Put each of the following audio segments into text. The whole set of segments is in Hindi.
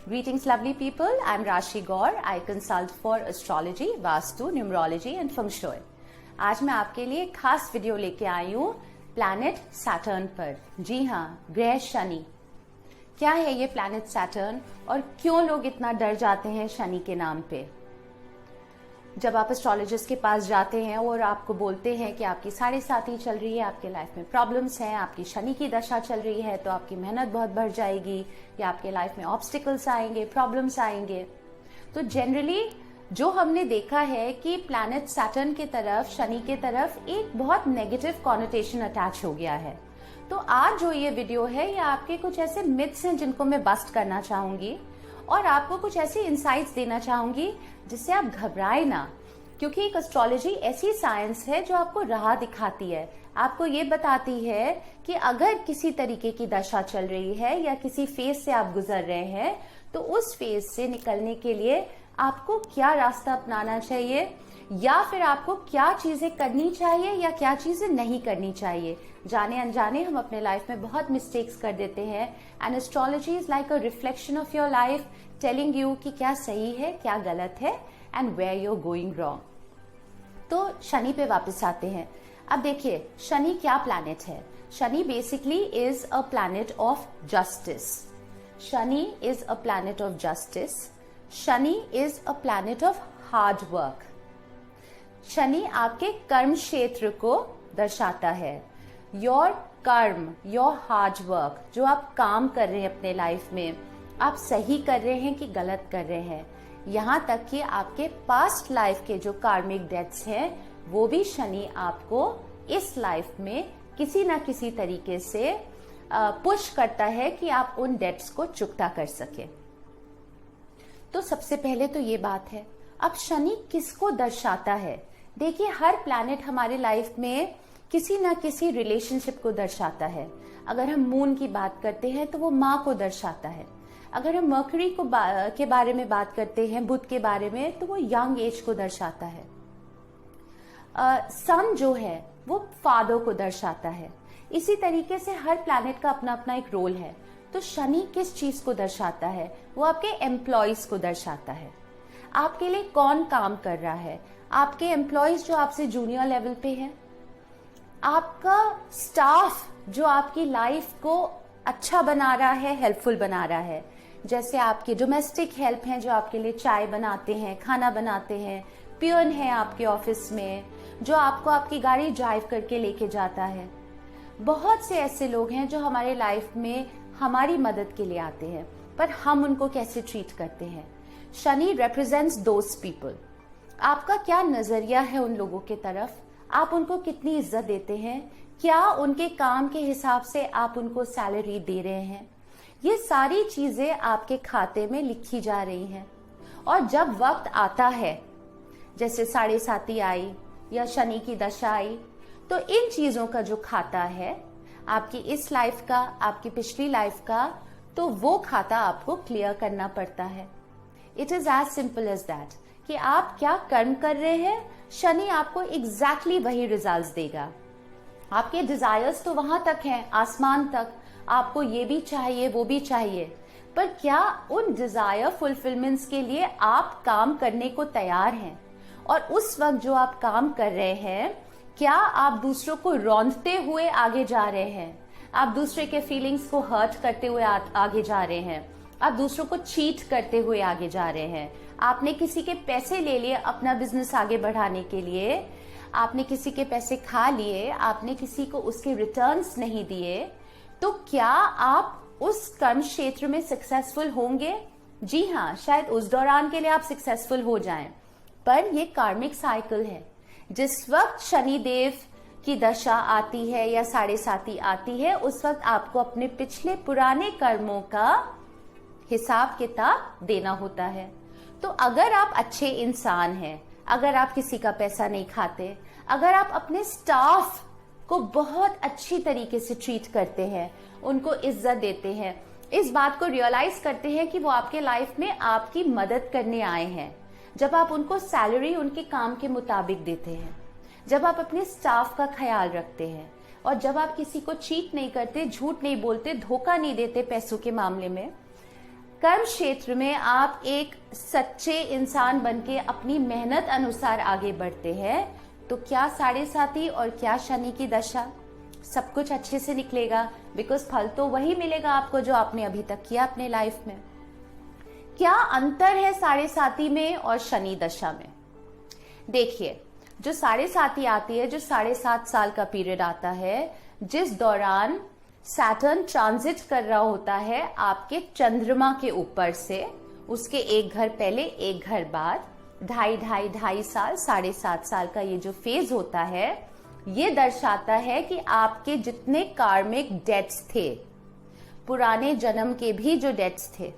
Greetings lovely people, I'm Rashi Gaur. I consult for astrology, vastu, numerology and feng shui. आज मैं आपके लिए खास वीडियो लेके आई हूँ प्लैनेट सैटर्न पर। जी हाँ, ग्रह शनि। क्या है ये प्लैनेट सैटर्न और क्यों लोग इतना डर जाते हैं शनि के नाम पे? जब आप एस्ट्रोलॉजिस्ट के पास जाते हैं और आपको बोलते हैं कि आपकी 7.5 चल रही है, आपके लाइफ में प्रॉब्लम्स हैं, आपकी शनि की दशा चल रही है, तो आपकी मेहनत बहुत बढ़ जाएगी या आपके लाइफ में ऑब्स्टिकल्स आएंगे, प्रॉब्लम्स आएंगे। तो जनरली जो हमने देखा है कि प्लैनेट सैटर्न के तरफ, शनि के तरफ एक बहुत नेगेटिव कॉनोटेशन अटैच हो गया है। तो आज जो ये वीडियो है ये आपके कुछ ऐसे मिथ्स हैं जिनको मैं बस्ट करना चाहूंगी और आपको कुछ ऐसी इंसाइट्स देना चाहूंगी जिससे आप घबराए ना, क्योंकि एक एस्ट्रोलॉजी ऐसी साइंस है जो आपको राह दिखाती है, आपको ये बताती है कि अगर किसी तरीके की दशा चल रही है या किसी फेज से आप गुजर रहे हैं तो उस फेज से निकलने के लिए आपको क्या रास्ता अपनाना चाहिए या फिर आपको क्या चीजें करनी चाहिए या क्या चीजें नहीं करनी चाहिए। जाने अनजाने हम अपने लाइफ में बहुत मिस्टेक्स कर देते हैं and astrology is like a reflection of your life, telling you कि क्या सही है क्या गलत है and where you are going wrong. तो शनि पे वापस आते हैं। अब देखिए शनि क्या प्लैनेट है। Shani basically is a planet of justice. Shani is a planet of justice. Shani is a planet of hard work. Shani आपके कर्म क्षेत्र को दर्शाता है। योर कर्म, योर हार्ड वर्क, जो आप काम कर रहे हैं अपने लाइफ में, आप सही कर रहे हैं कि गलत कर रहे हैं, यहाँ तक कि आपके पास्ट लाइफ के जो कार्मिक डेट्स हैं वो भी शनि आपको इस लाइफ में किसी ना किसी तरीके से पुश करता है कि आप उन डेट्स को चुकता कर सके। तो सबसे पहले तो ये बात है। अब शनि किसको दर्शाता है? देखिए हर प्लैनेट हमारे लाइफ में किसी ना किसी रिलेशनशिप को दर्शाता है। अगर हम मून की बात करते हैं तो वो माँ को दर्शाता है। अगर हम मर्करी को के बारे में बात करते हैं, बुध के बारे में, तो वो यंग एज को दर्शाता है। सन जो है वो फादर को दर्शाता है। इसी तरीके से हर प्लैनेट का अपना अपना एक रोल है। तो शनि किस चीज को दर्शाता है? वो आपके एम्प्लॉयज को दर्शाता है। आपके लिए कौन काम कर रहा है? आपके एम्प्लॉयज जो आपसे जूनियर लेवल पे हैं, आपका स्टाफ जो आपकी लाइफ को अच्छा बना रहा है, हेल्पफुल बना रहा है। जैसे आपके डोमेस्टिक हेल्प हैं जो आपके लिए चाय बनाते हैं, खाना बनाते हैं, पियन है आपके ऑफिस में जो आपको आपकी गाड़ी ड्राइव करके लेके जाता है। बहुत से ऐसे लोग हैं जो हमारे लाइफ में हमारी मदद के लिए आते हैं, पर हम उनको कैसे ट्रीट करते हैं? Shani represents those people. आपका क्या नजरिया है उन लोगों के तरफ? आप उनको कितनी इज्जत देते हैं? क्या उनके काम के हिसाब से आप उनको सैलरी दे रहे हैं? ये सारी चीजें आपके खाते में लिखी जा रही हैं। और जब वक्त आता है, जैसे 7.5 आई या शनि की दशा आई, तो इन चीजों का जो खाता है, आपकी इस लाइफ का, आपकी पिछली लाइफ का, तो वो खाता आपको क्लियर करना पड़ता है। It is as simple as that कि आप क्या कर्म कर रहे हैं, शनि आपको एग्जैक्टली वही रिजल्ट्स देगा। आपके डिजायर्स तो वहां तक हैं, आसमान तक, आपको ये भी चाहिए वो भी चाहिए, पर क्या उन डिजायर फुलफिलमेंट्स के लिए आप काम करने को तैयार हैं? और उस वक्त जो आप काम कर रहे हैं, क्या आप दूसरों को रौंदते हुए आगे जा रहे हैं? आप दूसरे के फीलिंग्स को हर्ट करते हुए आगे जा रहे हैं? आप दूसरों को चीट करते हुए आगे जा रहे हैं? आपने किसी के पैसे ले लिए अपना बिजनेस आगे बढ़ाने के लिए, आपने किसी के पैसे खा लिए, आपने किसी को उसके रिटर्न्स नहीं दिए, तो क्या आप उस कर्म क्षेत्र में सक्सेसफुल होंगे? जी हाँ, शायद उस दौरान के लिए आप सक्सेसफुल हो जाएं, पर ये कार्मिक साइकिल है। जिस वक्त शनिदेव की दशा आती है या 7.5 आती है, उस वक्त आपको अपने पिछले पुराने कर्मों का हिसाब किताब देना होता है। तो अगर आप अच्छे इंसान हैं, अगर आप किसी का पैसा नहीं खाते, अगर आप अपने स्टाफ को बहुत अच्छी तरीके से ट्रीट करते हैं, उनको इज्जत देते हैं, इस बात को रियलाइज करते हैं कि वो आपके लाइफ में आपकी मदद करने आए हैं, जब आप उनको सैलरी उनके काम के मुताबिक देते हैं, जब आप अपने स्टाफ का ख्याल रखते हैं और जब आप किसी को चीट नहीं करते, झूठ नहीं बोलते, धोखा नहीं देते पैसों के मामले में, कर्म क्षेत्र में आप एक सच्चे इंसान बनके अपनी मेहनत अनुसार आगे बढ़ते हैं, तो क्या साढ़े साती और क्या शनि की दशा, सब कुछ अच्छे से निकलेगा। बिकॉज फल तो वही मिलेगा आपको जो आपने अभी तक किया अपने लाइफ में। क्या अंतर है साढ़े साती में और शनि दशा में? देखिए, जो साढ़े साती आती है, जो 7.5 साल का पीरियड आता है, जिस दौरान सैटर्न ट्रांजिट कर रहा होता है आपके चंद्रमा के ऊपर से, उसके एक घर पहले एक घर बाद, ढाई साल, 7.5 साल का ये जो फेज होता है, ये दर्शाता है कि आपके जितने कार्मिक डेट्स थे, पुराने जन्म के भी जो डेट्स थे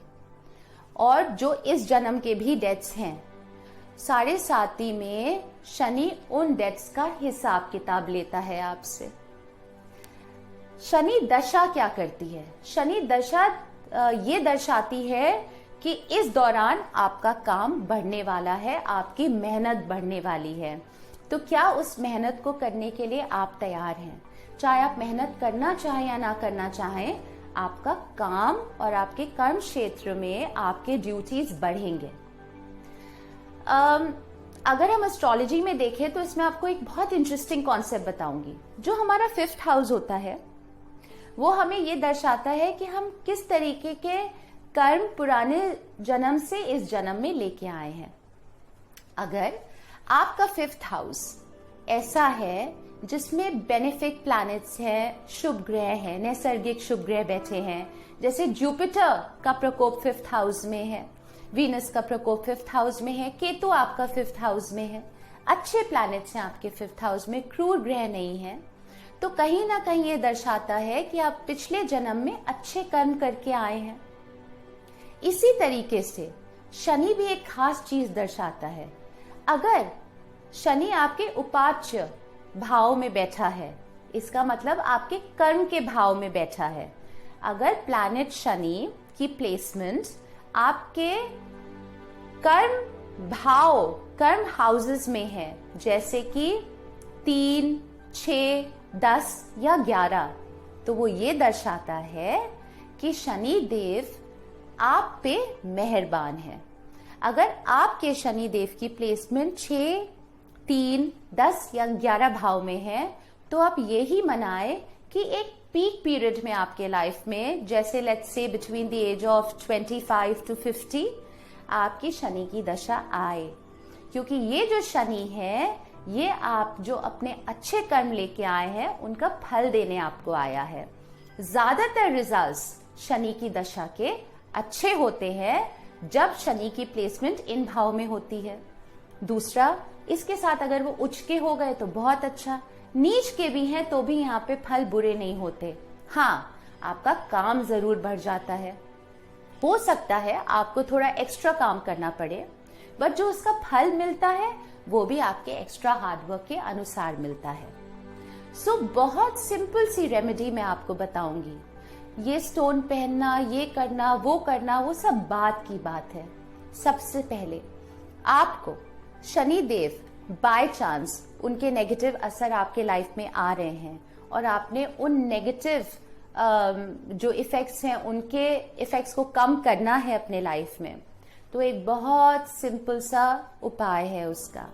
और जो इस जन्म के भी डेट्स हैं, साढ़े साती में शनि उन डेट्स का हिसाब किताब लेता है आपसे। शनि दशा क्या करती है? शनि दशा ये दर्शाती है कि इस दौरान आपका काम बढ़ने वाला है, आपकी मेहनत बढ़ने वाली है। तो क्या उस मेहनत को करने के लिए आप तैयार हैं? चाहे आप मेहनत करना चाहें या ना करना चाहें, आपका काम और आपके कर्म क्षेत्र में आपके ड्यूटीज बढ़ेंगे। अगर हम एस्ट्रोलॉजी में देखें तो इसमें आपको एक बहुत इंटरेस्टिंग कॉन्सेप्ट बताऊंगी। जो हमारा 5th हाउस होता है वो हमें ये दर्शाता है कि हम किस तरीके के कर्म पुराने जन्म से इस जन्म में लेके आए हैं। अगर आपका 5th हाउस ऐसा है जिसमें बेनिफिक प्लैनेट्स हैं, शुभ ग्रह हैं, नैसर्गिक शुभ ग्रह बैठे हैं, जैसे जुपिटर का प्रकोप 5th हाउस में है, वीनस का प्रकोप 5th हाउस में है, केतु आपका 5th हाउस में है, अच्छे प्लैनेट्स हैं आपके 5th हाउस में, क्रूर ग्रह नहीं है, तो कहीं ना कहीं ये दर्शाता है कि आप पिछले जन्म में अच्छे कर्म करके आए हैं। इसी तरीके से शनि भी एक खास चीज दर्शाता है। अगर शनि आपके उपाच्य भाव में बैठा है, इसका मतलब आपके कर्म के भाव में बैठा है। अगर प्लैनेट शनि की प्लेसमेंट आपके कर्म भाव, कर्म हाउसेस में है, जैसे कि 3, 6, 10 या 11, तो वो ये दर्शाता है कि शनि देव आप पे मेहरबान है। अगर आपके शनि देव की प्लेसमेंट 6, 3, 10 या 11 भाव में है, तो आप यही मनाए कि एक पीक पीरियड में आपके लाइफ में, जैसे let's say between the age of 25 to 50, आपकी शनि की दशा आए। क्योंकि ये जो शनि है, ये आप जो अपने अच्छे कर्म लेके आए हैं उनका फल देने आपको आया है। ज्यादातर रिजल्ट्स शनि की दशा के अच्छे होते हैं जब शनि की प्लेसमेंट इन भाव में होती है। दूसरा, इसके साथ अगर वो उच्च के हो गए तो बहुत अच्छा, नीच के भी हैं तो भी यहाँ पे फल बुरे नहीं होते। हाँ, आपका काम जरूर बढ़ जाता है, हो सकता है आपको थोड़ा एक्स्ट्रा काम करना पड़े, बट जो उसका फल मिलता है वो भी आपके एक्स्ट्रा हार्डवर्क के अनुसार मिलता है। सो बहुत सिंपल सी रेमेडी मैं आपको बताऊंगी। ये स्टोन पहनना, ये करना, वो सब बात की बात है। सबसे पहले आपको शनि देव बाय चांस उनके नेगेटिव असर आपके लाइफ में आ रहे हैं और आपने उन नेगेटिव जो इफेक्ट्स हैं उनके इफेक्ट्स को कम करना है अपने लाइफ में, तो एक बहुत सिंपल सा उपाय है उसका।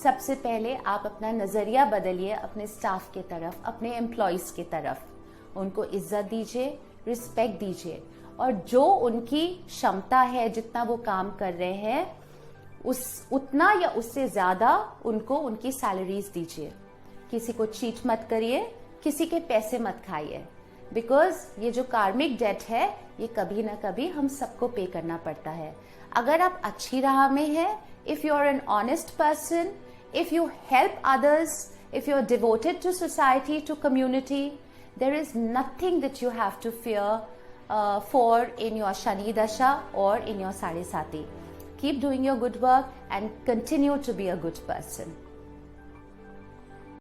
सबसे पहले आप अपना नजरिया बदलिए अपने स्टाफ के तरफ, अपने एम्प्लॉयज की तरफ। उनको इज्जत दीजिए, रिस्पेक्ट दीजिए, और जो उनकी क्षमता है, जितना वो काम कर रहे हैं, उतना या उससे ज्यादा उनको उनकी सैलरीज दीजिए। किसी को चीट मत करिए, किसी के पैसे मत खाइए, बिकॉज ये जो कार्मिक डेट है ये कभी ना कभी हम सबको पे करना पड़ता है। अगर आप अच्छी राह में हैं, if you are an honest person, if you help others, if you're devoted to society, to community, there is nothing that you have to fear for in your Shani Dasha or in your Sade Sati. Keep doing your good work and continue to be a good person.